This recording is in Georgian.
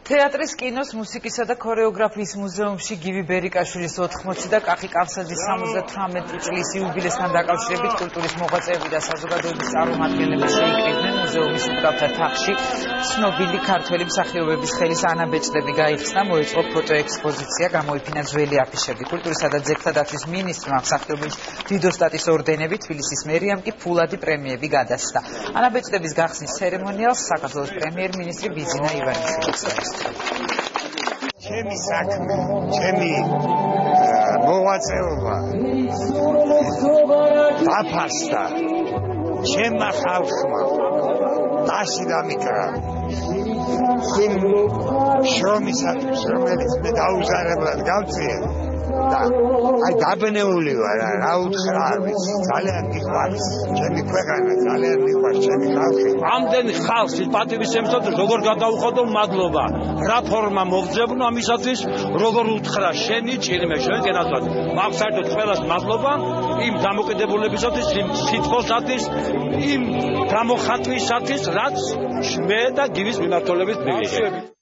თეატრის, კინოს, მუსიკისა და ქორეოგრაფიის მუზეუმში გივი ბერიკაშვილის 80 და კახი კავსაძის 78 წლის იუბილესთან დაკავშირებით კულტურის მოღვაწეები და საზოგადოების წარმომადგენლები შეიკრიბნენ მუზეუმის უკრავთა თაღში. ცნობილი ქართველი მსახიობების ხელის ანაბეჭდები გაიხსნა, მოეწყო ფოტოექსპოზიცია, გამოიფინა ძველი აფიშები. კულტურისა და ძეგლთა დაცვის მინისტრმა მსახიობის დიდოსტატის ორდენები, თბილისის მერიამ კი ფულადი პრემიები გადასცა. ანაბეჭდების გახსნის ცერემონიალს საქართველოს პრემიერ-მინისტრი ბიზინა ივანიშვილი ჩემი საქმე, ჩემი მოღვაწეობა დაფასდა ჩემმა ხალხმა დაში დამიკრა იმ შრომისათვის, რომელიც მე დაუზარებლად გავწიე და აი დაბნეული ვარ, რა უთხრა არ ვიცი, ძალიან მიყვარს ჩემი ქვეყანა, ძალიან მიყვარს ჩემი ხალხი. ამდენ ხალხს პატივის შემოსავლის როგორ გადაუხადო მადლობა. რა ფორმა მოგძებნო ამისათვის, როგორ უთხრა შენი ჭირიმე შენ გენაცვლად. მაგ საერთოდ ყველას მადლობა იმ დამოკიდებულებისათვის, იმ სიტყვისათვის, იმ გამოხატვისათვის, რაც მე და გივის მიმართულებით მივიღე.